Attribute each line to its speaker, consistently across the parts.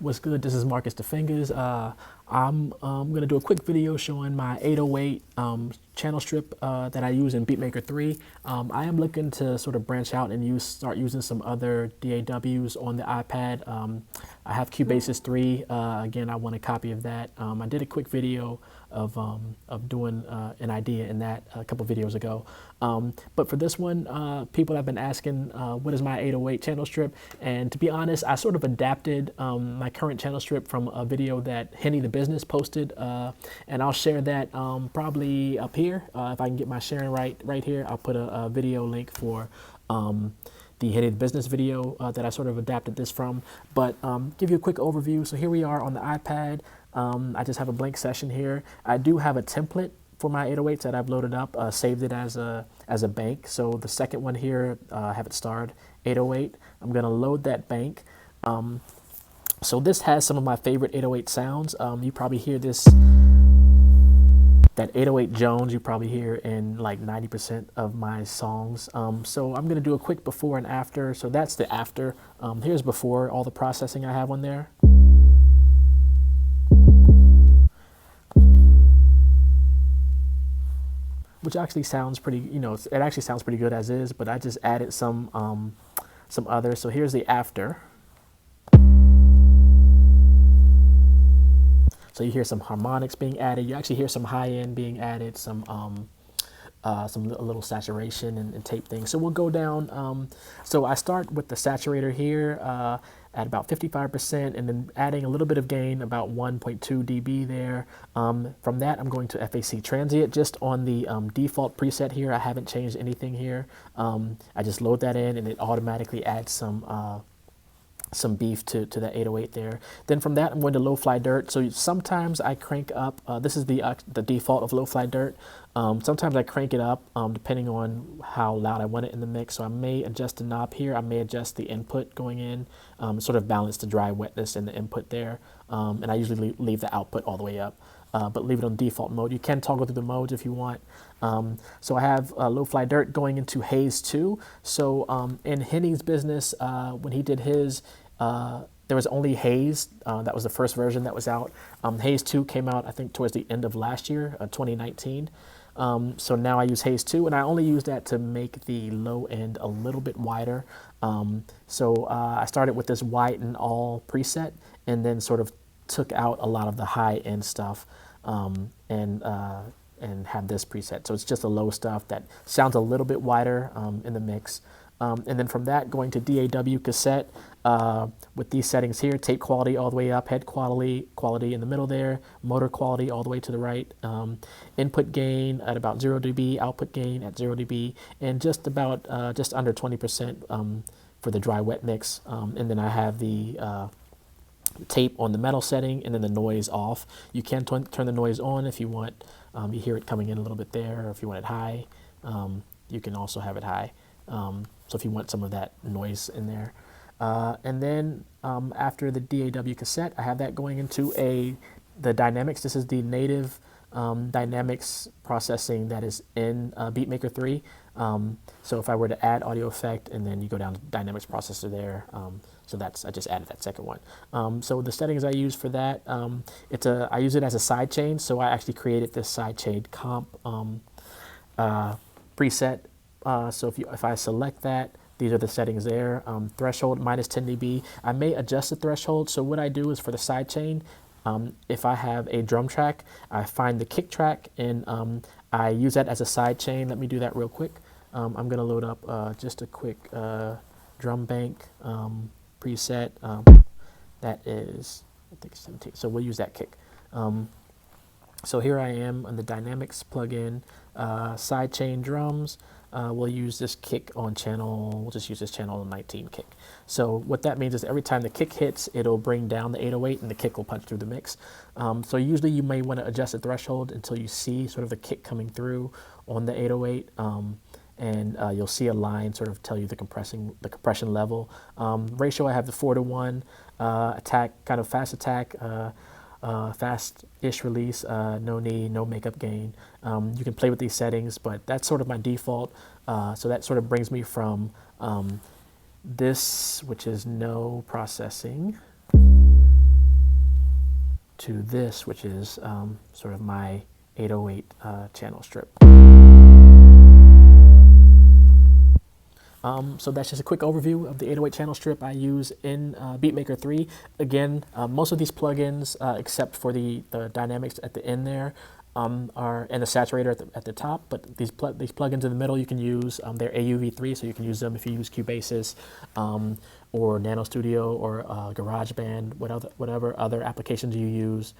Speaker 1: What's good? This is Marcus the Fingaz. I'm going to do a quick video showing my 808 channel strip that I use in Beatmaker 3. I am looking to sort of branch out and start using some other DAWs on the iPad. I have Cubasis 3. Again, I want a copy of that. I did a quick video of doing an idea in that a couple videos ago. But for this one, people have been asking, what is my 808 channel strip? And to be honest, I sort of adapted my current channel strip from a video that Henny the Business posted. And I'll share that probably up here. If I can get my sharing right here, I'll put a video link for the Henny the Business video that I sort of adapted this from. But give you a quick overview. So here we are on the iPad. I just have a blank session here. I do have a template for my 808s that I've loaded up, saved it as a bank. So the second one here, I have it starred 808. I'm gonna load that bank. So this has some of my favorite 808 sounds. You probably hear this, that 808 Jones, you probably hear in like 90% of my songs. So I'm gonna do a quick before and after. So that's the after. Here's before, all the processing I have on there. Which actually sounds pretty, it actually sounds pretty good as is, but I just added some others. So here's the after. So you hear some harmonics being added. You actually hear some high end being added, a little saturation and tape things. So we'll go down. So I start with the saturator here at about 55%, and then adding a little bit of gain, about 1.2 dB there. From that, I'm going to FAC transient just on the default preset here. I haven't changed anything here. I just load that in, and it automatically adds some beef to the 808 there. Then from that, I'm going to low-fly dirt. So sometimes I crank up, this is the default of low-fly dirt. Sometimes I crank it up depending on how loud I want it in the mix. So I may adjust the knob here. I may adjust the input going in, sort of balance the dry wetness in the input there. And I usually leave the output all the way up. But leave it on default mode. You can toggle through the modes if you want. So I have low-fly dirt going into Haze 2. So in Henny's business, when he did his, there was only Haze. That was the first version that was out. Haze 2 came out, I think, towards the end of last year, 2019. So now I use Haze 2, and I only use that to make the low end a little bit wider. So I started with this white and all preset, and then sort of took out a lot of the high end stuff and have this preset. So it's just the low stuff that sounds a little bit wider in the mix. And then from that, going to DAW cassette with these settings here, tape quality all the way up, head quality in the middle there, motor quality all the way to the right, input gain at about 0 dB, output gain at 0 dB, and just about just under 20% for the dry wet mix. And then I have the tape on the metal setting, and then the noise off. You can turn the noise on if you want. You hear it coming in a little bit there, or if you want it high, you can also have it high. So if you want some of that noise in there. And then after the DAW cassette, I have that going into the dynamics. This is the native dynamics processing that is in Beatmaker 3. So if I were to add audio effect, and then you go down to dynamics processor there, so I just added that second one. So the settings I use for that, I use it as a sidechain. So I actually created this sidechain comp preset. So if I select that, these are the settings there. Threshold minus 10 dB. I may adjust the threshold. So what I do is for the sidechain, if I have a drum track, I find the kick track, and I use that as a sidechain. Let me do that real quick. I'm going to load up just a quick drum bank preset. That is, I think, 17. So we'll use that kick. So here I am on the Dynamics plugin, sidechain drums. We'll use this kick on we'll just use this channel 19 kick. So what that means is every time the kick hits, it'll bring down the 808, and the kick will punch through the mix. So usually you may want to adjust the threshold until you see sort of the kick coming through on the 808. And you'll see a line sort of tell you the compression level. Ratio, I have the 4:1, attack, kind of fast attack, fast-ish release, no knee, no makeup gain. You can play with these settings, but that's sort of my default. So that sort of brings me from this, which is no processing, to this, which is sort of my 808 channel strip. So that's just a quick overview of the 808 channel strip I use in Beatmaker 3. Again, most of these plugins, except for the dynamics at the end there, are and the saturator at the top, but these plugins in the middle you can use. They're AUV3, so you can use them if you use Cubasis or Nano Studio or GarageBand, whatever other applications you use.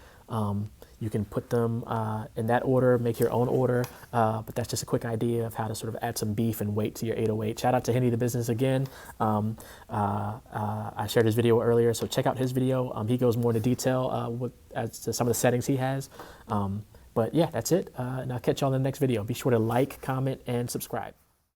Speaker 1: You can put them in that order, make your own order, but that's just a quick idea of how to sort of add some beef and weight to your 808. Shout out to Henny the Business again. I shared his video earlier, so check out his video. He goes more into detail as to some of the settings he has. But yeah, that's it, and I'll catch you on the next video. Be sure to like, comment, and subscribe.